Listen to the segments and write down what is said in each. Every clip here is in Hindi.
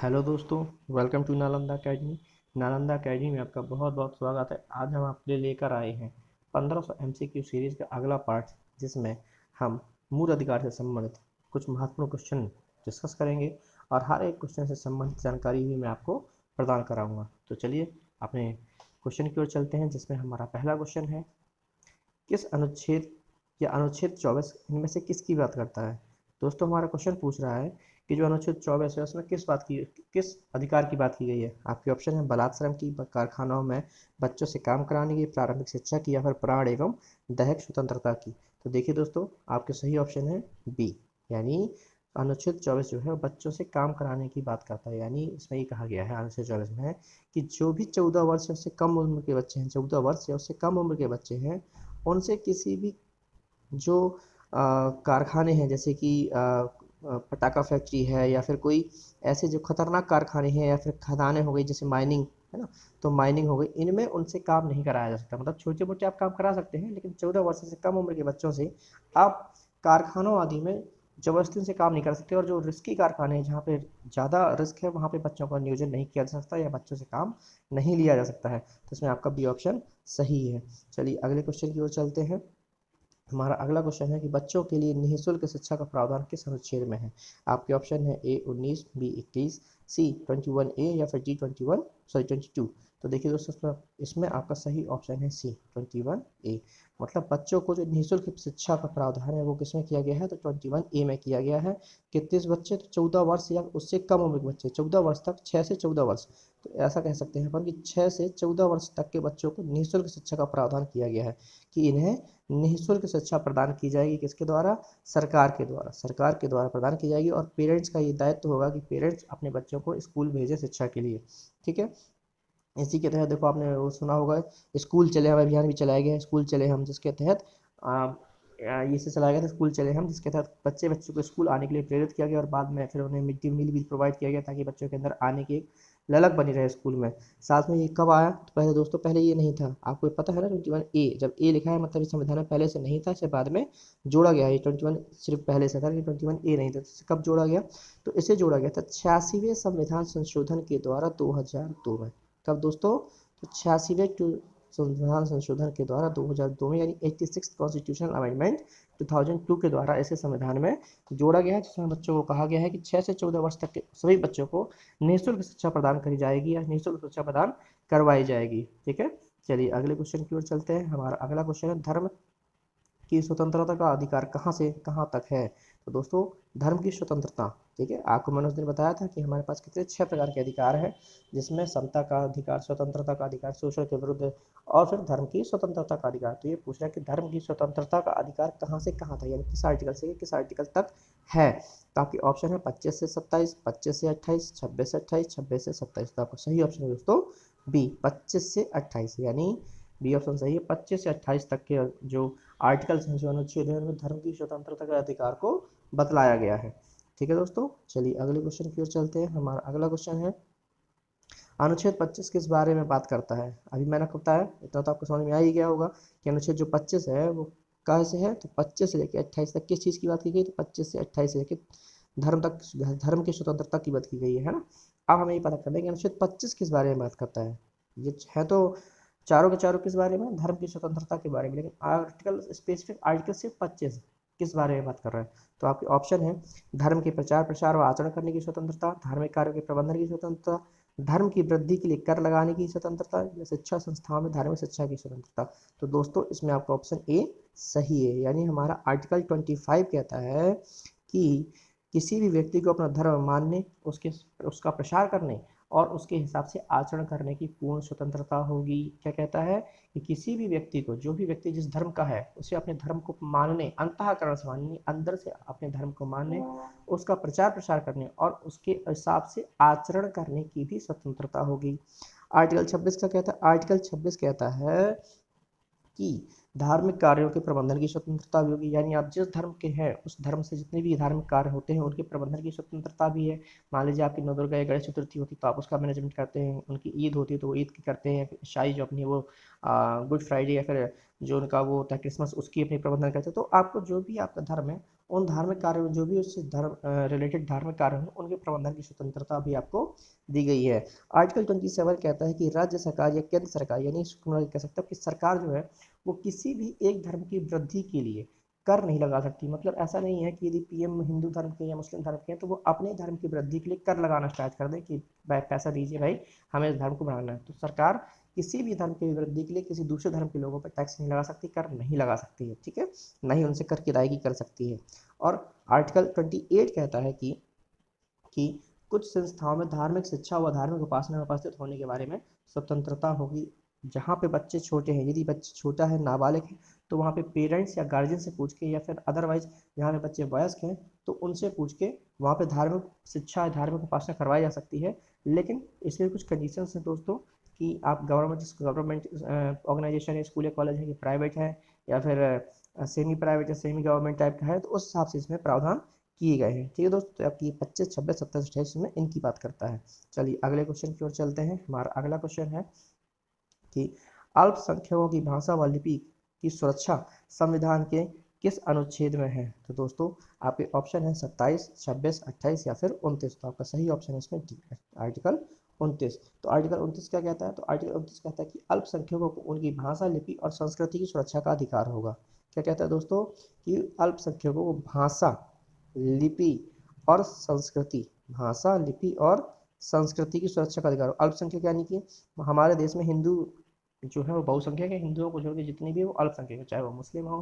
हेलो दोस्तों, welcome to Nalanda academy. Nalanda academy में आपका बहुत बहुत स्वागत है। आज हम आपके लिए लेकर आए हैं 1500 MCQ सीरीज़ का अगला पार्ट, जिसमें हम मूल अधिकार से संबंधित कुछ महत्वपूर्ण क्वेश्चन डिस्कस करेंगे और हर एक क्वेश्चन से संबंधित जानकारी भी मैं आपको प्रदान कराऊंगा। तो चलिए अपने क्वेश्चन की ओर चलते हैं, जिसमें हमारा पहला क्वेश्चन है, किस अनुच्छेद या अनुच्छेद 24 इनमें से किसकी बात करता है। दोस्तों, हमारा क्वेश्चन पूछ रहा है कि जो अनुच्छेद 24 है उसमें किस अधिकार की बात की गई है। आपके ऑप्शन है बलात् श्रम की, कारखानों में बच्चों से काम कराने की, प्रारंभिक शिक्षा की, या फिर प्राण एवं दैहिक स्वतंत्रता की। तो देखिए दोस्तों, आपके सही ऑप्शन है बी, यानी अनुच्छेद 24 जो है बच्चों से काम कराने की बात करता है। यानी इसमें ये कहा गया है अनुच्छेद 24 में कि जो भी 14 वर्ष या उससे कम उम्र के बच्चे हैं, 14 वर्ष या उससे कम उम्र के बच्चे हैं, उनसे किसी भी जो कारखाने हैं, जैसे कि पटाखा फैक्ट्री है, या फिर कोई ऐसे जो खतरनाक कारखाने हैं, या फिर खदानें हो गई, जैसे माइनिंग है ना, तो माइनिंग हो गई, इनमें उनसे काम नहीं कराया जा सकता। मतलब छोटे मोटे आप काम करा सकते हैं, लेकिन 14 वर्ष से कम उम्र के बच्चों से आप कारखानों आदि में जबरदस्ती उनसे काम नहीं करा सकते। और जो रिस्की कारखाने हैं, जहाँ पे ज़्यादा रिस्क है, वहाँ पे बच्चों का नियोजन नहीं किया जा सकता या बच्चों से काम नहीं लिया जा सकता है। तो इसमें आपका बी ऑप्शन सही है। चलिए अगले क्वेश्चन की ओर चलते हैं। हमारा अगला क्वेश्चन है कि बच्चों के लिए निःशुल्क शिक्षा का प्रावधान किस अनुच्छेद में है। आपके ऑप्शन है ए 19, बी 21, सी 21A, या फिर डी 22। तो देखिए दोस्तों, इसमें आपका सही ऑप्शन है सी 21A। मतलब बच्चों को जो निःशुल्क शिक्षा का प्रावधान है वो किसमें किया गया है, तो 21A में किया गया है। कितने बच्चे, तो 14 वर्ष या उससे कम उम्र के बच्चे, 14 वर्ष तक, 6 से 14 वर्ष। तो ऐसा कह सकते हैं अपन कि 6 से 14 वर्ष तक के बच्चों को निःशुल्क शिक्षा का प्रावधान किया गया है, कि इन्हें निःशुल्क शिक्षा प्रदान की जाएगी। किसके द्वारा, सरकार के द्वारा प्रदान की जाएगी। और पेरेंट्स का ये दायित्व होगा कि पेरेंट्स अपने बच्चों को स्कूल भेजें शिक्षा के लिए। ठीक है। इसी के तहत देखो, आपने वो सुना होगा, स्कूल चले हम अभियान भी चलाया गया है, स्कूल चले हम, जिसके तहत इसे चलाया गया था, स्कूल चले हम, जिसके तहत बच्चों को स्कूल आने के लिए प्रेरित किया गया, और बाद में फिर उन्हें मिड डे मील भी प्रोवाइड किया गया, ताकि बच्चों के अंदर आने की एक ललक बनी रहे स्कूल में। साथ में ये कब आया, तो पहले दोस्तों, पहले ये नहीं था, आपको पता है ना, 21A, जब ए लिखा है मतलब इस संविधान में पहले से नहीं था, इसे बाद में जोड़ा गया है। ये 21 सिर्फ पहले से था, लेकिन 21A नहीं था। तो कब जोड़ा गया, तो इसे जोड़ा गया था 86वें संविधान संशोधन के द्वारा 2002 में। कब दोस्तों, तो 86वें संविधान संशोधन के द्वारा 2002 में, यानी 86 कॉन्स्टिट्यूशनल अमेंडमेंट 2002 के द्वारा इसे संविधान में जोड़ा गया है, जिसमें बच्चों को कहा गया है कि 6 से 14 वर्ष तक के सभी बच्चों को निःशुल्क शिक्षा प्रदान करी जाएगी, या निःशुल्क शिक्षा प्रदान करवाई जाएगी। ठीक है। चलिए अगले क्वेश्चन की ओर चलते हैं। हमारा अगला क्वेश्चन है, धर्म की स्वतंत्रता का अधिकार कहाँ से कहाँ तक है। तो दोस्तों, धर्म की स्वतंत्रता, ठीक है, आपको मैंने उस दिन बताया था कि हमारे पास कितने 6 प्रकार के अधिकार हैं, जिसमें समता का अधिकार, स्वतंत्रता का अधिकार, शोषण के विरुद्ध, और फिर धर्म की स्वतंत्रता का अधिकार। तो ये पूछ रहा है कि धर्म की स्वतंत्रता का अधिकार कहाँ से कहाँ तक, यानी किस आर्टिकल से किस आर्टिकल तक है। तो आपके ऑप्शन है 25 से 27, 25 से 28, 26 से 28, 26 से 27। तो आपका सही ऑप्शन है दोस्तों बी, 25 से 28, यानी बी ऑप्शन सही है। 25 से 28 तक के जो आर्टिकल्स हैं, जो अनुच्छेद है, उनमें धर्म की स्वतंत्रता के अधिकार को बतलाया गया है। ठीक है दोस्तों, चलिए अगले क्वेश्चन की ओर चलते हैं। हमारा अगला क्वेश्चन है, अनुच्छेद 25 किस बारे में बात करता है। अभी मैंने आपको बताया, इतना तो आपको समझ में आ ही गया होगा कि अनुच्छेद जो 25 है वो कहाँ से है, तो 25 से लेकर 28 तक किस चीज़ की बात की गई, तो 25 से 28 से लेकर धर्म तक, धर्म की स्वतंत्रता की बात की गई है ना। अब हमें ये पता करना है कि अनुच्छेद 25 किस बारे में बात करता है। ये है तो चारों के चारों किस बारे में, धर्म की स्वतंत्रता के बारे में, लेकिन आर्टिकल, स्पेसिफिक आर्टिकल सिर्फ 25 किस बारे में बात कर रहा है। तो आपके ऑप्शन है, धर्म के प्रचार प्रसार व आचरण करने की स्वतंत्रता, धार्मिक कार्यों के प्रबंधन की स्वतंत्रता, धर्म की वृद्धि के लिए कर लगाने की स्वतंत्रता, या शिक्षा संस्थाओं में धार्मिक शिक्षा की स्वतंत्रता। तो दोस्तों, इसमें आपका ऑप्शन ए सही है, यानी हमारा आर्टिकल 25 कहता है कि किसी भी व्यक्ति को अपना धर्म मानने, उसका प्रसार करने और उसके हिसाब से आचरण करने की पूर्ण स्वतंत्रता होगी। क्या कहता है कि किसी भी व्यक्ति को, जो भी व्यक्ति जिस धर्म का है, उसे अपने धर्म को मानने, अंतःकरण से मानने, अंदर से अपने धर्म को मानने, उसका प्रचार प्रसार करने और उसके हिसाब से आचरण करने की भी स्वतंत्रता होगी। आर्टिकल 26 का कहता है, आर्टिकल 26 कहता है कि धार्मिक कार्यों के प्रबंधन की स्वतंत्रता भी होगी, यानी आप जिस धर्म के हैं उस धर्म से जितने भी धार्मिक कार्य होते हैं उनके प्रबंधन की स्वतंत्रता भी है। मान लीजिए आपकी नवदुर्गा या गणेश चतुर्थी होती है, तो आप उसका मैनेजमेंट करते हैं। उनकी ईद होती है तो वो ईद की करते हैं। ईसाई जो अपनी वो गुड फ्राइडे, या फिर जो उनका वो होता है क्रिसमस, उसकी अपनी प्रबंधन करते हैं। तो आपको जो भी आपका धर्म है उन धार्मिक कार्यों में जो भी उससे धर्म रिलेटेड धार्मिक कार्य हैं उनके प्रबंधन की स्वतंत्रता भी आपको दी गई है। आर्टिकल 27 कहता है कि राज्य सरकार या केंद्र सरकार, यानी कह सकते हो कि सरकार जो है वो किसी भी एक धर्म की वृद्धि के लिए कर नहीं लगा सकती। मतलब ऐसा नहीं है कि यदि पीएम हिंदू धर्म के या मुस्लिम धर्म के हैं तो वो अपने धर्म की वृद्धि के लिए कर लगाना स्टार्ट कर दें कि भाई पैसा दीजिए, भाई हमें इस धर्म को बढ़ाना है। तो सरकार किसी भी धर्म की वृद्धि के लिए किसी दूसरे धर्म के लोगों पर टैक्स नहीं लगा सकती, कर नहीं लगा सकती है, ठीक है, ना ही उनसे कर की अदायगी कर सकती है। और आर्टिकल 28 कहता है कि कुछ संस्थाओं में धार्मिक शिक्षा व धार्मिक उपासना में उपस्थित होने के बारे में स्वतंत्रता होगी। जहाँ पे बच्चे छोटे हैं, यदि बच्चे छोटा है, नाबालिग है, तो वहाँ पे पेरेंट्स या गार्जियन से पूछ के, या फिर अदरवाइज जहाँ पे बच्चे वयस्क हैं तो उनसे पूछ के वहाँ पे धार्मिक शिक्षा धार्मिक उपासना करवाई जा सकती है। लेकिन इसमें कुछ कंडीशंस हैं दोस्तों, कि आप गवर्नमेंट ऑर्गेनाइजेशन है, स्कूल या कॉलेज है, कि प्राइवेट है या फिर सेमी प्राइवेट या सेमी गवर्नमेंट टाइप का है, तो उस हिसाब से इसमें प्रावधान किए गए हैं, ठीक है दोस्तों। तो आपकी 25, 26, 27, 28 में इनकी बात करता है। चलिए अगले क्वेश्चन की ओर चलते हैं। हमारा अगला क्वेश्चन है कि अल्पसंख्यकों की भाषा व लिपि की सुरक्षा संविधान के किस अनुच्छेद में है। तो दोस्तों आपके ऑप्शन है 27, 26, 28 या फिर 29। तो आपका सही ऑप्शन है इसमें डी है, आर्टिकल 29। तो आर्टिकल 29 क्या कहता है? तो आर्टिकल 29 कहता है कि अल्पसंख्यकों को उनकी भाषा, लिपि और संस्कृति की सुरक्षा का अधिकार होगा। क्या कहता है दोस्तों? कि अल्पसंख्यकों को भाषा, लिपि और संस्कृति, भाषा, लिपि और संस्कृति की सुरक्षा का अधिकार हो। अल्पसंख्यक यानी कि हमारे देश में हिंदू जो है वो बहुसंख्यक है, हिंदुओं को छोड़ के जितने भी वो अल्पसंख्यक है, चाहे वो मुस्लिम हो,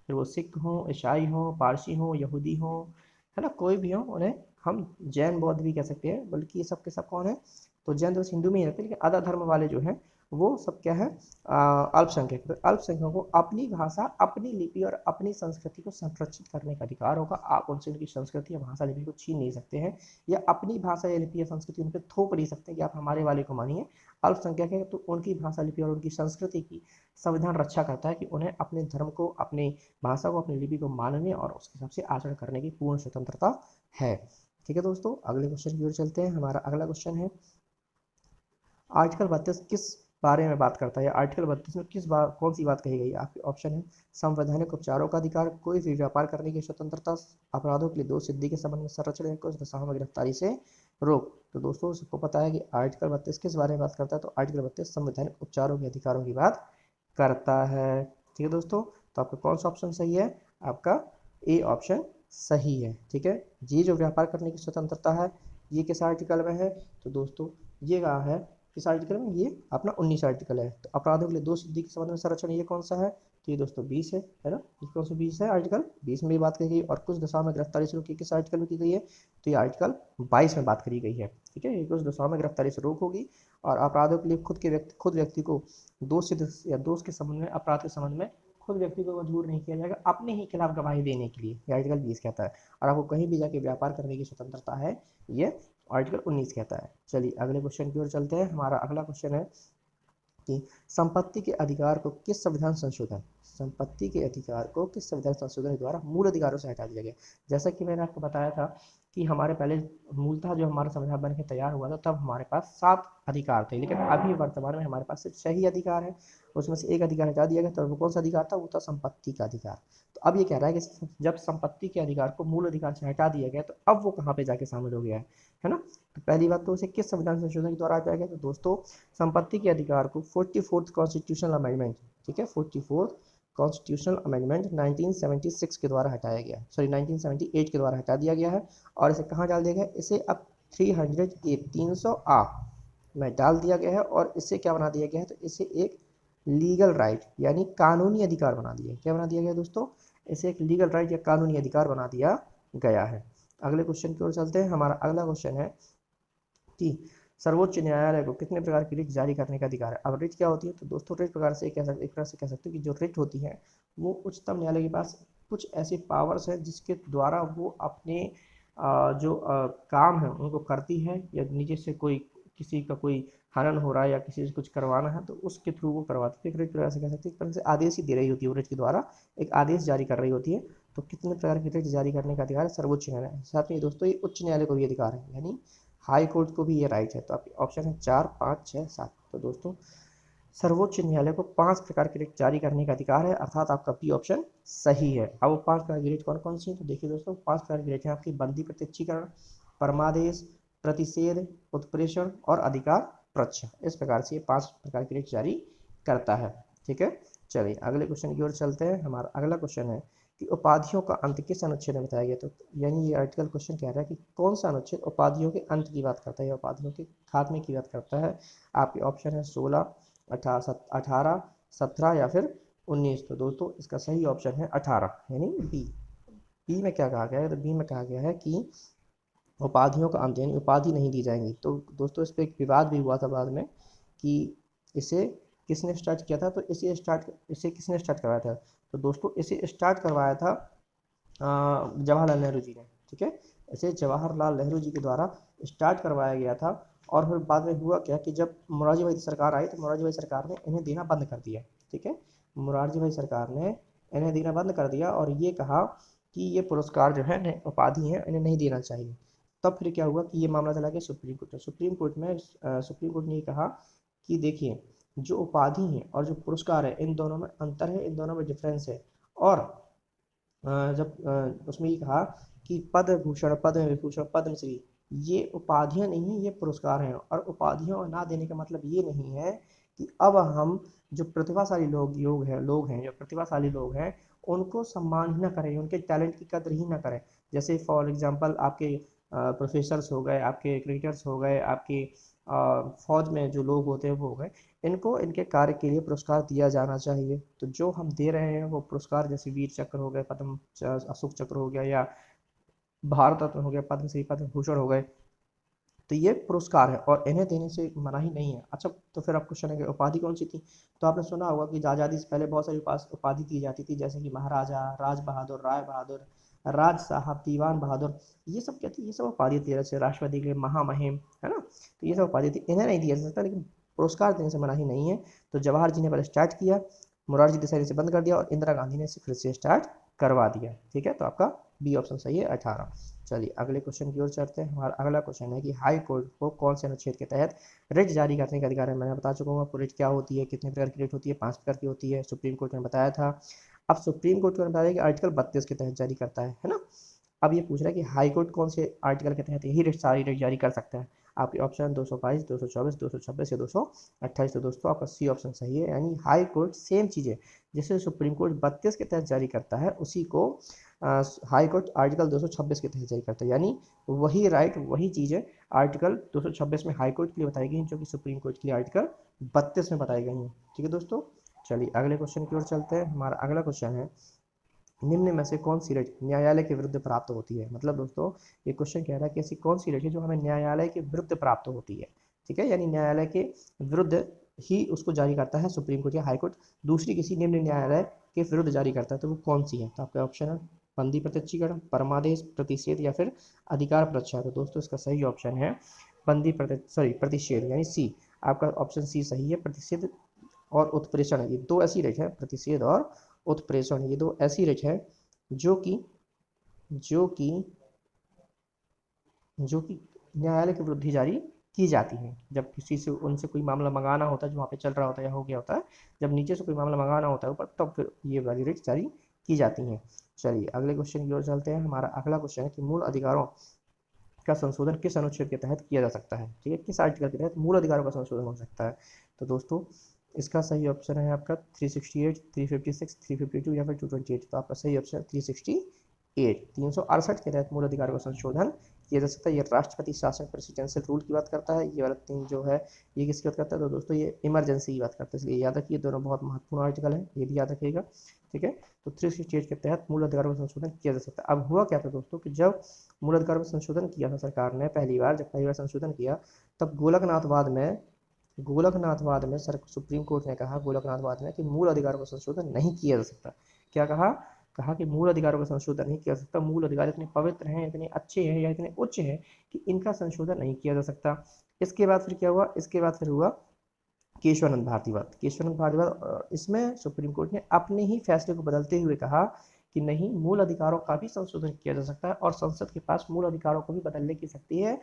फिर वो सिख हो, ईसाई हो, पारसी हो, यहूदी हो, है ना, कोई भी हो, उन्हें हम जैन बौद्ध भी कह सकते हैं, बल्कि ये सब के सब कौन है? तो जैन तो हिंदू में ही रहते हैं, लेकिन अदर धर्म वाले जो हैं वो सब क्या है? अल्पसंख्यक। तो अल्पसंख्यकों को अपनी भाषा, अपनी लिपि और अपनी संस्कृति को संरक्षित करने का अधिकार होगा। आप उनसे उनकी संस्कृति या भाषा, लिपि को छीन नहीं सकते हैं, या अपनी भाषा या लिपि या संस्कृति उन पर थोप नहीं सकते कि आप हमारे वाले को मानिए। अल्पसंख्यक है तो उनकी भाषा, लिपि और उनकी संस्कृति की संविधान रक्षा करता है कि उन्हें अपने धर्म को, अपनी भाषा को, अपनी लिपि को मानने और उसके हिसाब से आचरण करने की पूर्ण स्वतंत्रता है। ठीक है दोस्तों, अगले क्वेश्चन की ओर चलते हैं। हमारा अगला क्वेश्चन है आर्टिकल 32 किस बारे में बात करता है? आर्टिकल 32 में कौन सी बात कही गई है? आपके ऑप्शन है संवैधानिक उपचारों का अधिकार, कोई भी व्यापार करने की स्वतंत्रता, अपराधों के लिए दोष सिद्धि के संबंध में संरक्षण, या कुछ दशाओं में गिरफ्तारी से रोक। तो दोस्तों सबको पता है कि आर्टिकल 32 किस बारे में बात करता है? तो आर्टिकल 32 संवैधानिक उपचारों के अधिकारों की बात करता है। ठीक है दोस्तों, तो आपका कौन सा ऑप्शन सही है? आपका ए ऑप्शन सही है। ठीक है, ये जो व्यापार करने की स्वतंत्रता है ये किस आर्टिकल में है? तो दोस्तों ये कहा है किस आर्टिकल में? ये अपना 19 आर्टिकल है। तो अपराधों के लिए दोष सिद्धि के संबंध में संरक्षण, ये कौन सा है? तो ये दोस्तों 20 है ना? ये कौन सा 20 है? आर्टिकल 20 में बात करी गई। और कुछ दशाओं में गिरफ्तारी से रोक किस आर्टिकल में की गई है? तो ये आर्टिकल 22 में बात करी गई है। ठीक है, ये कुछ दशाओं में गिरफ्तारी से रोक होगी। और अपराधों के लिए खुद व्यक्ति को दोष सिद्ध या दोष के संबंध में, अपराध के संबंध में खुद व्यक्ति को मजबूर नहीं किया जाएगा अपने ही खिलाफ गवाही देने के लिए, ये आर्टिकल 20 कहता है। और आपको कहीं भी जाके व्यापार करने की स्वतंत्रता है, ये आर्टिकल 19 कहता है। चलिए अगले क्वेश्चन की ओर चलते हैं। हमारा अगला क्वेश्चन है कि संपत्ति के अधिकार को किस संविधान संशोधन, संपत्ति के अधिकार को किस संविधान संशोधन के द्वारा मूल अधिकारों से हटा दिया गया? जैसा कि मैंने आपको बताया था कि हमारे पहले मूलतः जो हमारा संविधान बन के तैयार हुआ था तब हमारे पास 7 अधिकार थे, लेकिन अभी वर्तमान में हमारे पास सिर्फ 6 ही अधिकार है। उसमें से एक अधिकार हटा दिया गया। तो वो कौन सा अधिकार था? वो था संपत्ति का अधिकार। तो अब ये कह रहा है कि जब संपत्ति के अधिकार को मूल अधिकार से हटा दिया गया तो अब वो कहाँ पे जाके शामिल हो गया है ना? तो पहली बात तो उसे किस संविधान संशोधन के द्वारा हटाया गया? तो दोस्तों संपत्ति के अधिकार को 44th कॉन्स्टिट्यूशनल अमेंडमेंट, ठीक है, 44th कॉन्स्टिट्यूशनल अमेंडमेंट 1976 के द्वारा हटाया गया, सॉरी 1978 के द्वारा हटा दिया गया है। और इसे कहाँ डाल दिया गया? इसे अब 300A में डाल दिया गया है। और इससे क्या बना दिया गया है? तो इसे एक लीगल राइट यानी कानूनी अधिकार बना दिया। क्या बना दिया गया दोस्तों? इसे एक लीगल राइट या कानूनी अधिकार बना दिया गया है। अगले क्वेश्चन की ओर चलते हैं। हमारा अगला क्वेश्चन है कि सर्वोच्च न्यायालय को कितने प्रकार की रिट जारी करने का अधिकार है? अब रिट क्या होती है? तो दोस्तों रिट प्रकार से एक तरह से कह सकते हो कि जो रिट होती है वो उच्चतम न्यायालय के पास कुछ ऐसे पावर्स हैं जिसके द्वारा वो अपने जो काम है उनको करती है, या नीचे से कोई किसी का कोई हनन हो रहा है या किसी से कुछ करवाना है तो उसके थ्रू वो करवाती है। रिट प्रकार से कह सकते हैं एक तरह से आदेश ही दे रही होती है, रिट के द्वारा एक आदेश जारी कर रही होती है। तो कितने प्रकार की रिट जारी करने का अधिकार है सर्वोच्च न्यायालय? साथ में दोस्तों ये उच्च न्यायालय को भी अधिकार है, यानी हाई कोर्ट को भी ये राइट है। तो आपके ऑप्शन है 4, 5, 6, 7। तो दोस्तों सर्वोच्च न्यायालय को 5 प्रकार के रिट जारी करने का अधिकार है, अर्थात आपका बी ऑप्शन सही है। अब वो 5 प्रकार की रिट कौन कौन सी है, तो देखिए दोस्तों 5 प्रकार की रिट है आपकी बंदी प्रत्यक्षीकरण, परमादेश, प्रतिषेध, उत्प्रेषण और अधिकार प्रच्छ। इस प्रकार से ये 5 प्रकार की रिट जारी करता है। ठीक है, चलिए अगले क्वेश्चन की ओर चलते हैं। हमारा अगला क्वेश्चन है कि उपाधियों का अंत किस अनुच्छेद में बताया गया। तो यानी ये आर्टिकल क्वेश्चन कह रहा है कि कौन सा अनुच्छेद उपाधियों के अंत की बात करता है या उपाधियों के खात्मे की बात करता है। आपके ऑप्शन है 16, 18, 17 या फिर 19। तो दोस्तों इसका सही ऑप्शन है 18 यानी बी। बी में क्या कहा गया है, तो बी में कहा गया है कि उपाधियों का अंत यानी उपाधि नहीं दी जाएंगी। तो दोस्तों इस पर एक विवाद भी हुआ था बाद में कि इसे किसने स्टार्ट किया था। तो इसे किसने स्टार्ट करवाया था, तो दोस्तों इसे स्टार्ट करवाया था जवाहरलाल नेहरू जी ने। ठीक है, इसे जवाहरलाल नेहरू जी के द्वारा स्टार्ट करवाया गया था। और फिर बाद में हुआ क्या कि जब मोरारजी भाई सरकार आई तो मोरारजी भाई सरकार ने इन्हें देना बंद कर दिया। ठीक है, मोरारजी भाई सरकार ने इन्हें देना बंद कर दिया और ये कहा कि ये पुरस्कार जो है उपाधि है इन्हें नहीं देना चाहिए। तब फिर क्या हुआ कि ये मामला चला गया सुप्रीम कोर्ट में। सुप्रीम कोर्ट ने ये कहा कि देखिए जो उपाधि है और जो पुरस्कार है इन दोनों में अंतर है, इन दोनों में डिफरेंस है। और जब उसमें ये कहा कि पद्म भूषण, पद्म विभूषण, पद्मश्री ये उपाधियां नहीं, ये पुरस्कार हैं। और उपाधियों ना देने का मतलब ये नहीं है कि अब हम जो प्रतिभाशाली लोग हैं जो प्रतिभाशाली लोग हैं उनको सम्मान ही ना करें, उनके टैलेंट की कदर ही ना करें। जैसे फॉर एग्जांपल आपके प्रोफेसर्स हो गए, आपके क्रिकेटर्स हो गए, आपके फौज में जो लोग होते हैं वो हो गए, इनको इनके कार्य के लिए पुरस्कार दिया जाना चाहिए। तो जो हम दे रहे हैं वो पुरस्कार जैसे वीर चक्र हो गए, अशोक चक्र हो गया, या भारत रत्न हो गया, पद्मश्री, पद्म भूषण हो गए, तो ये पुरस्कार है और इन्हें देने से मनाही नहीं है। अच्छा, तो फिर आप क्वेश्चन है कि उपाधि कौन सी थी। तो आपने सुना होगा कि आज़ादी से पहले बहुत सारी उपाधि दी जाती थी, जैसे कि महाराजा, राज बहादुर, राय बहादुर, राज साहब, दीवान बहादुर। ये सब क्या थी, ये सब उपाधि थी। जैसे राष्ट्रपति के महामहिम, है ना, तो ये सब उपाधि थी, इन्हें नहीं दिया जा सकता, लेकिन पुरस्कार देने से मनाही नहीं है। तो जवाहर जी ने पहले स्टार्ट किया, मोरारजी देसाई ने इसे बंद कर दिया और इंदिरा गांधी ने इसे फिर से स्टार्ट करवा दिया। ठीक है, तो आपका बी ऑप्शन सही है 18। चलिए अगले क्वेश्चन की ओर चलते हैं। हमारा अगला क्वेश्चन है कि हाई कोर्ट को कौन से अनुच्छेद के तहत रिट जारी करने का अधिकार है। मैंने बता चुका हूँ आपको रिट क्या होती है, कितने प्रकार की रिट होती है, 5 प्रकार की होती है, सुप्रीम कोर्ट ने बताया था। अब सुप्रीम कोर्ट को बताया कि आर्टिकल 32 के तहत जारी करता है ना। अब ये पूछ रहा है कि हाई कोर्ट कौन से आर्टिकल के तहत यही सारी रिट जारी कर सकता है। आपके ऑप्शन 222, 224, 226 या 228। तो दोस्तों आपका सी ऑप्शन सही है, यानी हाई कोर्ट सेम चीज़ें जैसे सुप्रीम कोर्ट 32 के तहत जारी करता है उसी को हाई कोर्ट आर्टिकल 226 के तहत जारी करता है। यानी वही राइट वही चीज़ें आर्टिकल 226 में हाई कोर्ट के लिए बताई गई हैं जो कि सुप्रीम कोर्ट के लिए आर्टिकल 32 में बताई गई हैं। ठीक है दोस्तों, चलिए अगले क्वेश्चन की ओर चलते हैं। हमारा अगला क्वेश्चन है निम्न में से कौन सी रिट न्यायालय के विरुद्ध प्राप्त होती है। मतलब दोस्तों ये क्वेश्चन कह रहा है कि ऐसी कौन सी रिट है जो हमें न्यायालय के विरुद्ध प्राप्त होती है। ठीक है, यानी न्यायालय के विरुद्ध ही उसको जारी करता है सुप्रीम कोर्ट या हाई कोर्ट, दूसरी किसी निम्न न्यायालय के विरुद्ध जारी करता है, तो वो कौन सी है। तो आपका ऑप्शन है बंदी प्रत्यक्षीकरण, परमादेश, प्रतिषेध या फिर अधिकार प्रत्याहार। तो दोस्तों इसका सही ऑप्शन है प्रतिषेध यानी सी। आपका ऑप्शन सी सही है। प्रतिषेध और उत्प्रेषण ये दो ऐसी रिट है, प्रतिषेध और उत्प्रेषण ये दो ऐसी रिट है जो कि जो कि जो कि न्यायालय के विरुद्ध ही जारी की जाती है। जब किसी से उनसे कोई मामला मंगाना होता है जो वहाँ पे चल रहा होता है या हो गया होता है, जब नीचे से कोई मामला मंगाना होता है ऊपर, तब फिर ये वाली रिट जारी की जाती हैं। चलिए अगले क्वेश्चन की ओर चलते हैं। हमारा अगला क्वेश्चन है कि मूल अधिकारों का संशोधन किस अनुच्छेद के तहत किया जा सकता है। ठीक है, किस आर्टिकल के तहत मूल अधिकारों का संशोधन हो सकता है। तो दोस्तों इसका सही ऑप्शन है आपका 368, 356, 352 या फिर 228। तो आपका सही ऑप्शन 368, 368 के तहत मूल अधिकारों का संशोधन किया जा सकता है। ये राष्ट्रपति शासन प्रेसिडेंशियल रूल की बात करता है। ये वाला 3 जो है ये किसकी बात करता है, तो दोस्तों ये इमरजेंसी की बात करता है, इसलिए याद रखिए दोनों बहुत महत्वपूर्ण आर्टिकल है, ये भी याद रखिएगा। ठीक है, तो 368 के तहत मूल अधिकारों का संशोधन किया जा सकता है। अब हुआ क्या था दोस्तों कि जब मूल अधिकारों में संशोधन किया था सरकार ने जब पहली बार संशोधन किया, तब गोलकनाथवाद में सर सुप्रीम कोर्ट ने कहा गोलकनाथवाद में कि मूल अधिकारों का संशोधन नहीं किया जा सकता। क्या कहा, कहा कि मूल अधिकारों का संशोधन नहीं किया जा सकता, मूल अधिकार इतने पवित्र हैं, इतने अच्छे हैं या इतने उच्च हैं कि इनका संशोधन नहीं किया जा सकता। इसके बाद फिर क्या हुआ, इसके बाद फिर हुआ केशवानंद भारतीवाद। इसमें सुप्रीम कोर्ट ने अपने ही फैसले को बदलते हुए कहा कि नहीं, मूल अधिकारों का भी संशोधन किया जा सकता है और संसद के पास मूल अधिकारों को भी बदलने की शक्ति है।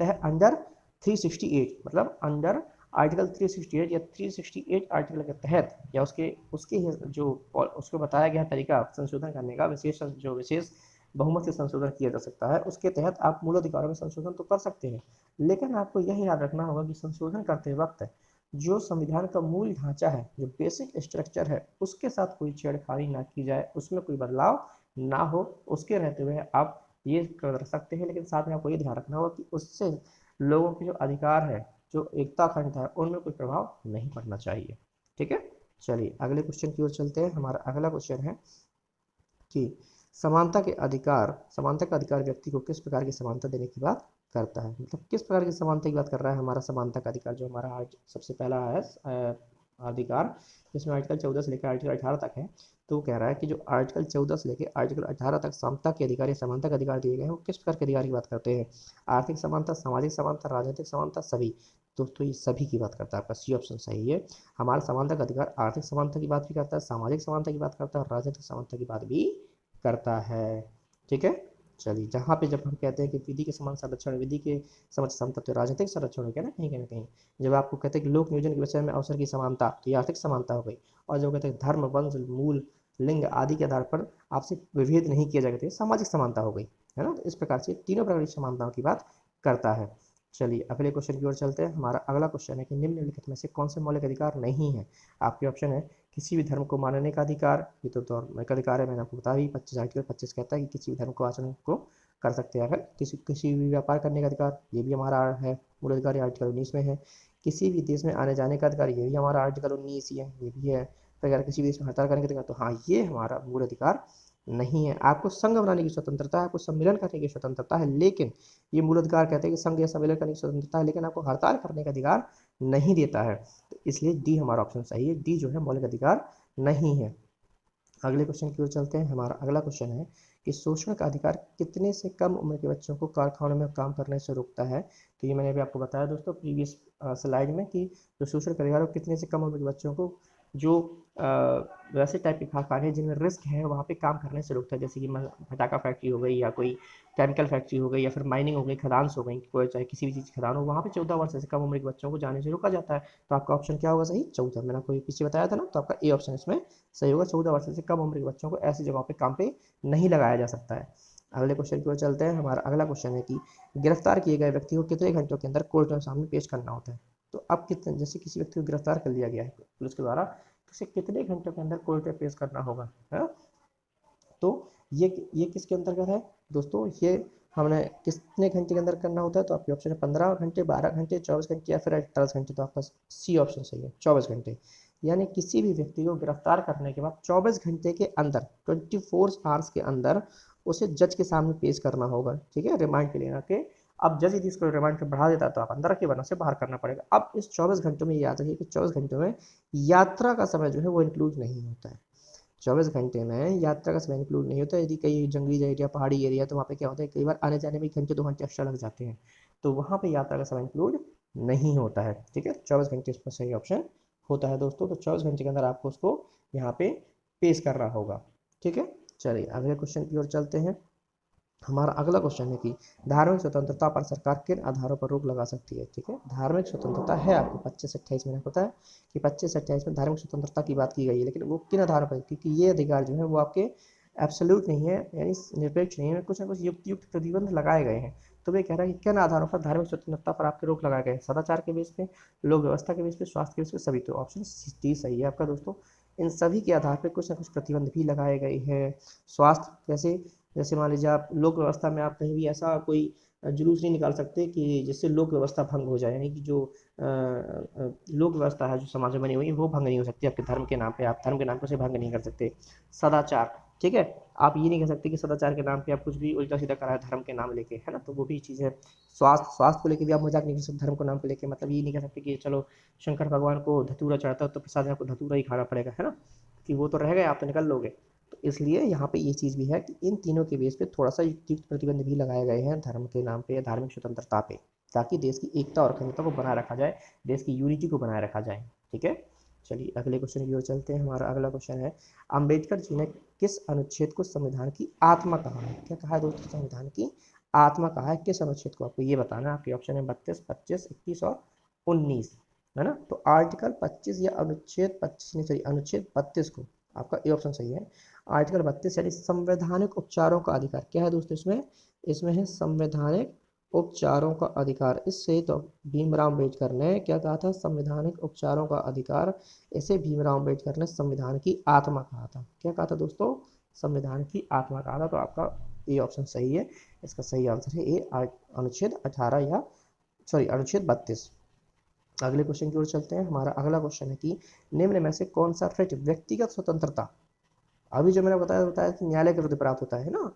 तह अंडर 368 मतलब अंडर आर्टिकल 368 या 368 आर्टिकल के तहत या उसके उसके जो उसको बताया गया तरीका संशोधन करने का विशेष बहुमत से संशोधन किया जा सकता है, उसके तहत आप मूल अधिकारों में संशोधन तो कर सकते हैं, लेकिन आपको यह याद रखना होगा कि संशोधन करते वक्त जो संविधान का मूल ढांचा है, जो बेसिक स्ट्रक्चर है, उसके साथ कोई छेड़खानी ना की जाए, उसमें कोई बदलाव ना हो, उसके रहते हुए आप ये कर सकते हैं। लेकिन साथ में आपको ये ध्यान रखना होगा कि उससे लोगों के जो अधिकार है, जो एकता अखंडता है, उनमें कोई प्रभाव नहीं पड़ना चाहिए। ठीक है, चलिए अगले क्वेश्चन की ओर चलते हैं। हमारा अगला क्वेश्चन है कि समानता का अधिकार व्यक्ति को किस प्रकार की समानता देने की बात करता है, मतलब किस प्रकार की समानता की बात कर रहा है हमारा समानता का अधिकार, जो हमारा आज सबसे पहला है अधिकार, जिसमें आर्टिकल 14 से लेकर आर्टिकल 18 तक है। तो वो कह रहा है कि जो आर्टिकल 14 से लेकर आर्टिकल 18 तक समता के अधिकार या समानता के अधिकार दिए गए हैं, वो किस प्रकार के अधिकार की बात करते हैं? आर्थिक समानता, सामाजिक समानता, राजनीतिक समानता, सभी। दोस्तों ये सभी की बात करता है, आपका सी ऑप्शन सही है। हमारा समानता का अधिकार आर्थिक समानता की बात भी करता है, सामाजिक समानता की बात करता है और राजनीतिक समानता की बात भी करता है। ठीक है, चलिए जहाँ पे जब हम कहते हैं कि विधि के समान संरक्षण, विधि के समझ समता, तो राजनीतिक संरक्षण हो गया ना कहीं ना कहीं। जब आपको कहते हैं कि लोक नियोजन के विषय में अवसर की समानता, तो ये आर्थिक समानता हो गई। और जब कहते हैं धर्म, वंश, मूल, लिंग आदि के आधार पर आपसे विभेद नहीं किया जाएगा, तो ये सामाजिक समानता हो गई, है ना। तो इस प्रकार से तीनों प्रकार की समानताओं की बात करता है। चलिए अगले क्वेश्चन की ओर चलते हैं। हमारा अगला क्वेश्चन है कि निम्नलिखित में से कौन से मौलिक अधिकार नहीं है? आपके ऑप्शन है किसी भी धर्म को मानने का अधिकार, ये तो मौलिक अधिकार है, मैंने आपको बताया भी। 25 आर्टिकल 25 कहता है कि किसी भी धर्म को आचरण को कर सकते हैं। अगर किसी किसी भी व्यापार करने का अधिकार, ये भी हमारा है मूल अधिकार, आर्टिकल 19 में है। किसी भी देश में आने जाने का अधिकार, ये भी हमारा आर्टिकल 19 ही है, ये भी है। तो अगर किसी भी देश में हड़ताल करने का अधिकार, तो हाँ ये हमारा मूल अधिकार नहीं है। आपको संघ बनाने की स्वतंत्रता है, आपको सम्मेलन करने की स्वतंत्रता है, लेकिन ये मूल अधिकार कहते हैं कि संघ या सम्मेलन करने की स्वतंत्रता है, लेकिन आपको हड़ताल करने का अधिकार नहीं देता है। तो इसलिए डी हमारा ऑप्शन सही है, डी जो है मौलिक अधिकार नहीं है। अगले क्वेश्चन की ओर चलते हैं। हमारा अगला क्वेश्चन है कि शोषण का अधिकार कितने से कम उम्र के बच्चों को कारखानों में काम करने से रोकता है? तो ये मैंने अभी आपको बताया दोस्तों प्रीवियस स्लाइड में कि जो शोषण का अधिकार है वो कितने से कम उम्र के बच्चों को जो अ, वैसे टाइप के कारखाने जिनमें रिस्क है वहाँ पे काम करने से रोकता है, जैसे कि पटाखा फैक्ट्री हो गई या कोई केमिकल फैक्ट्री हो गई या फिर माइनिंग हो गई, खदान हो गई, कोई चाहे किसी भी चीज़ की खदान हो, वहाँ पे 14 वर्ष से कम उम्र के बच्चों को जाने से रोका जाता है। तो आपका ऑप्शन क्या होगा सही? 14। मैंने आपको पीछे बताया था ना, तो आपका ए ऑप्शन इसमें सही होगा। 14 वर्ष से कम उम्र के बच्चों को ऐसी जगहों पे काम पे नहीं लगाया जा सकता है। अगले क्वेश्चन की ओर चलते हैं। हमारा अगला क्वेश्चन है कि गिरफ्तार किए गए व्यक्ति को कितने घंटों के अंदर कोर्ट में सामने पेश करना होता है? तो अब कितने, जैसे किसी व्यक्ति को गिरफ्तार कर लिया गया है पुलिस के द्वारा, तो उसे कितने घंटों के अंदर कोर्ट में पेश करना होगा, है? तो ये किसके अंतर्गत है दोस्तों? ये हमने कितने घंटे के अंदर करना होता है? तो आपके ऑप्शन है 15 घंटे, 12 घंटे, 24 घंटे या फिर 48 घंटे। तो आपका सी ऑप्शन सही है, 24 घंटे। यानी किसी भी व्यक्ति को गिरफ्तार करने के बाद 24 घंटे के अंदर, 24 आवर्स के अंदर उसे जज के सामने पेश करना होगा। ठीक है, रिमांड पे लेना के। अब जज यदि इसको रिमांड पे बढ़ा देता है तो आप अंदर रखिए, वरना से बाहर करना पड़ेगा। अब इस 24 घंटों में याद रखिए कि 24 घंटों में यात्रा का समय जो है वो इंक्लूड नहीं होता है। 24 घंटे में यात्रा का समय इंक्लूड नहीं होता। यदि कई जंगली एरिया, पहाड़ी एरिया, तो वहाँ पे क्या होता है, कई बार आने जाने में 1 घंटे 2 घंटे एक्स्ट्रा लग जाते हैं, तो वहाँ पे यात्रा का समय इंक्लूड नहीं होता है। ठीक है, 24 घंटे इसमें सही ऑप्शन होता है दोस्तों। तो 24 घंटे के अंदर आपको उसको यहाँ पे पेश करना होगा। ठीक है, चलिए अगले क्वेश्चन की ओर चलते हैं। हमारा अगला क्वेश्चन है कि धार्मिक स्वतंत्रता पर सरकार किन आधारों पर रोक लगा सकती है? ठीक है, धार्मिक स्वतंत्रता है आपको 25 से 28 में पता है कि 25 से 28 में धार्मिक स्वतंत्रता की बात की गई है, लेकिन वो किन आधारों पर? क्योंकि ये अधिकार जो है वो आपके एब्सोल्यूट नहीं है, यानी निरपेक्ष नहीं है, कुछ ना कुछ युक्त युक्त प्रतिबंध लगाए गए हैं। तो वे कह रहा है कि किन आधारों पर धार्मिक स्वतंत्रता पर आपके रोक लगाए गए? सदाचार के बेस पे, लोक व्यवस्था के बेस पे, स्वास्थ्य के बेस पे, सभी। तो ऑप्शन डी सही है आपका दोस्तों। इन सभी के आधार पर कुछ ना कुछ प्रतिबंध भी लगाए गए हैं। स्वास्थ्य कैसे? जैसे मान लीजिए आप लोक व्यवस्था में आप कहीं भी ऐसा कोई जुलूस नहीं निकाल सकते कि जिससे लोक व्यवस्था भंग हो जाए, यानी कि जो लोक व्यवस्था है जो समाज में बनी हुई है वो भंग नहीं हो सकती आपके धर्म के नाम पे, आप धर्म के नाम पे उसे भंग नहीं कर सकते। सदाचार, ठीक है, आप ये नहीं कह सकते कि सदाचार के नाम पे आप कुछ भी उल्टा सीधा कराए धर्म के नाम लेके, है ना, तो वो भी चीज़ है। स्वास्थ्य को लेके भी आप मजाक नहीं कर सकते धर्म को नाम पे लेके, मतलब ये नहीं कह सकते कि चलो शंकर भगवान को धतूरा चढ़ता है तो प्रसाद में आपको धतूरा ही खाना पड़ेगा, है ना, कि वो तो रह गए, आप तो निकल लोगे। तो इसलिए यहाँ पे ये चीज़ भी है कि इन तीनों के बेस पे थोड़ा सा युक्त प्रतिबंध भी लगाए गए हैं धर्म के नाम पे या धार्मिक स्वतंत्रता पे, ताकि देश की एकता और अखंडता को बनाए रखा जाए, देश की यूनिटी को बनाए रखा जाए। ठीक है, चलिए अगले क्वेश्चन की ओर चलते हैं। हमारा अगला क्वेश्चन है, अम्बेडकर जी ने किस अनुच्छेद को संविधान की आत्मा कहा है? क्या कहा है दोस्तों? संविधान की आत्मा कहा है। किस अनुच्छेद को? आपको ये बताना है। आपके ऑप्शन है 32, 25, 21 और 19। है ना। तो आर्टिकल 25 या अनुच्छेद 25 नहीं, सॉरी अनुच्छेद 32 को, आपका ए ऑप्शन सही है। आर्टिकल 32 यानी संवैधानिक उपचारों का अधिकार, क्या है दोस्तों इसमें, इसमें है संवैधानिक उपचारों का अधिकार। इससे तो भीमराव अम्बेडकर ने क्या कहा था, संवैधानिक उपचारों का अधिकार। इसे भीमराव अम्बेडकर ने संविधान की आत्मा कहा था। क्या कहा था दोस्तों, संविधान की आत्मा कहा था। तो आपका ए ऑप्शन सही है, इसका सही आंसर है ए, अनुच्छेद 18 या सॉरी अनुच्छेद 32। अगले क्वेश्चन की ओर चलते हैं। हमारा अगला क्वेश्चन है कि निम्न में से कौन सा रिट व्यक्तिगत स्वतंत्रता, अभी जो मैंने बताया बताया कि न्यायालय के विरुद्ध प्राप्त होता है ना,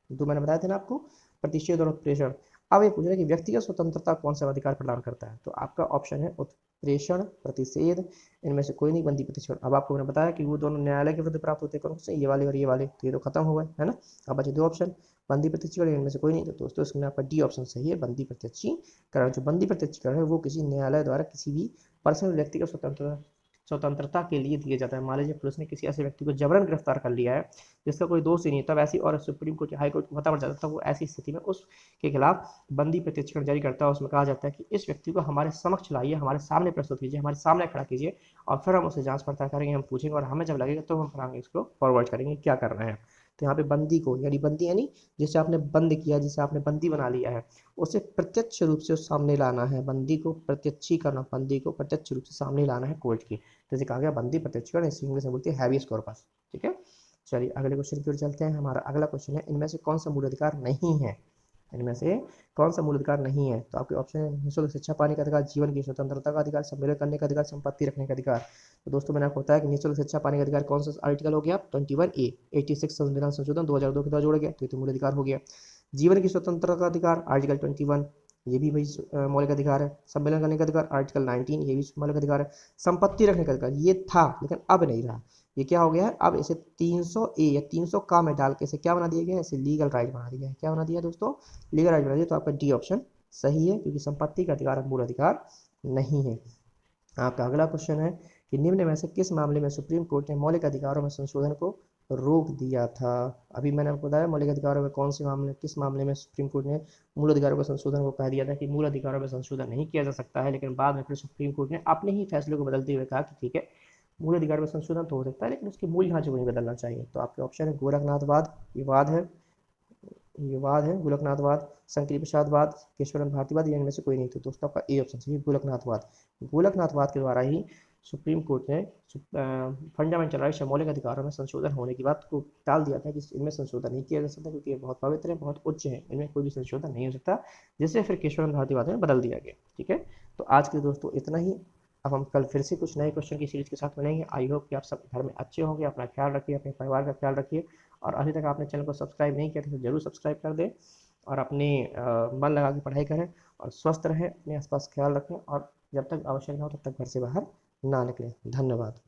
तो मैंने बताया था ना आपको, प्रतिषेध और उत्प्रेषण। अब ये पूछ रहा है कि व्यक्तिगत स्वतंत्रता कौन सा अधिकार प्रदान करता है, तो आपका ऑप्शन है उत्प्रेषण, प्रतिषेध, इनमें से कोई नहीं, बंदी प्रतिषेध। अब आपको मैंने बताया कि वो दोनों न्यायालय के विरुद्ध प्राप्त होते हैं, कौन से, ये वाले और ये वाले, तो ये तो खत्म हो गए, है ना। अब बचे दो ऑप्शन, बंदी प्रत्यक्षीकरण, इनमें से कोई नहीं। तो दोस्तों इसमें आपका डी ऑप्शन सही है, बंदी प्रत्यक्षीकरण। जो बंदी प्रत्यक्षीकरण है वो किसी न्यायालय द्वारा किसी भी पर्सनल व्यक्ति का स्वतंत्रता के लिए दिया जाता है। मान लीजिए पुलिस ने किसी ऐसे व्यक्ति को जबरन गिरफ्तार कर लिया है जिसका कोई दोष ही नहीं, तब ऐसी, और सुप्रीम कोर्ट या हाई कोर्ट को पता पड़ जाता है, तब वो ऐसी स्थिति में उसके खिलाफ बंदी प्रत्यक्षीकरण जारी करता है। उसमें कहा जाता है कि इस व्यक्ति को हमारे समक्ष लाइए, हमारे सामने प्रस्तुत कीजिए, हमारे सामने खड़ा कीजिए, और फिर हम उसे जांच पड़ताल करेंगे, हम पूछेंगे, और हमें जब लगेगा तो हम फिर आगे इसको फॉरवर्ड करेंगे क्या कर रहे हैं। तो यहाँ पे बंदी को, यानी बंदी यानी जिसे आपने बंद किया, जिसे आपने बंदी बना लिया है, उसे प्रत्यक्ष रूप से सामने लाना है। बंदी को प्रत्यक्षीकरण, बंदी को प्रत्यक्ष रूप से सामने लाना है कोर्ट की, जैसे कहा गया बंदी प्रत्यक्षीकरण, इसी इंग्लिश में बोलते हैं हैबियस कॉर्पस। ठीक है, चलिए अगले क्वेश्चन की ओर चलते हैं। हमारा अगला क्वेश्चन है, इनमें से कौन सा मूल अधिकार नहीं है, इनमें से कौन सा मूल अधिकार नहीं है। तो आपके ऑप्शन है निःशुल्क शिक्षा पाने का अधिकार, जीवन की स्वतंत्रता का अधिकार, सम्मेलन करने का अधिकार, संपत्ति रखने का अधिकार। तो दोस्तों मैंने आपको बताया कि निःशुल्क शिक्षा पाने का अधिकार कौन सा आर्टिकल हो गया, 21A, 86 संविधान संशोधन 2002 के द्वारा जोड़ा गया, तो ये तो मूल अधिकार हो गया। जीवन की स्वतंत्रता का अधिकार आर्टिकल 21, ये भी भाई मौलिक अधिकार है। सम्मेलन करने का अधिकार आर्टिकल 19, ये भी मौलिक अधिकार है। संपत्ति रखने का अधिकार ये था लेकिन अब नहीं रहा, ये क्या हो गया है, अब इसे 300A या 300 का में डाल के इसे क्या बना दिया गया है, इसे लीगल राइट बना दिया है। क्या बना दिया दोस्तों, लीगल राइट बना दिया। तो आपका डी ऑप्शन सही है, क्योंकि संपत्ति का अधिकार मूल अधिकार नहीं है। आपका अगला क्वेश्चन है कि निम्न में से किस मामले में सुप्रीम कोर्ट ने मौलिक अधिकारों में संशोधन को रोक दिया था। अभी मैंने आपको बताया मौलिक अधिकारों में कौन से मामले, किस मामले में सुप्रीम कोर्ट ने मूल अधिकारों के संशोधन को कह दिया था कि मूल अधिकारों में संशोधन नहीं किया जा सकता है, लेकिन बाद में फिर सुप्रीम कोर्ट ने अपने ही फैसले को बदलते हुए कहा कि ठीक है, मूल अधिकार में संशोधन तो हो सकता है लेकिन उसके मूल ढांचे को नहीं बदलना चाहिए। तो आपके ऑप्शन है गोरखनाथवाद, विवाद है, विवाद है गोलकनाथवाद, शंकरी प्रसादवाद, केशवरन भारतीवाद, या इनमें से कोई नहीं। तो दोस्तों आपका ए ऑप्शन सही है, गोलकनाथवाद। गोलकनाथवाद के द्वारा ही सुप्रीम कोर्ट ने फंडामेंटल राइट्स या मौलिक अधिकारों में संशोधन होने की बात को टाल दिया था कि इनमें संशोधन नहीं किया जा सकता, क्योंकि ये बहुत पवित्र है, बहुत उच्च है, इनमें कोई भी संशोधन नहीं हो सकता, जिससे फिर केशवरन भारतीवाद में बदल दिया गया। ठीक है, तो आज के दोस्तों इतना ही। अब हम कल फिर से कुछ नए क्वेश्चन की सीरीज के साथ मिलेंगे। आई होप कि आप सब घर में अच्छे होंगे, अपना ख्याल रखिए, अपने परिवार का ख्याल रखिए, और अभी तक आपने चैनल को सब्सक्राइब नहीं किया तो जरूर सब्सक्राइब कर दें, और अपने मन लगा के पढ़ाई करें, और स्वस्थ रहें, अपने आसपास ख्याल रखें, और जब तक आवश्यक ना हो तब तक घर से बाहर ना निकलें। धन्यवाद।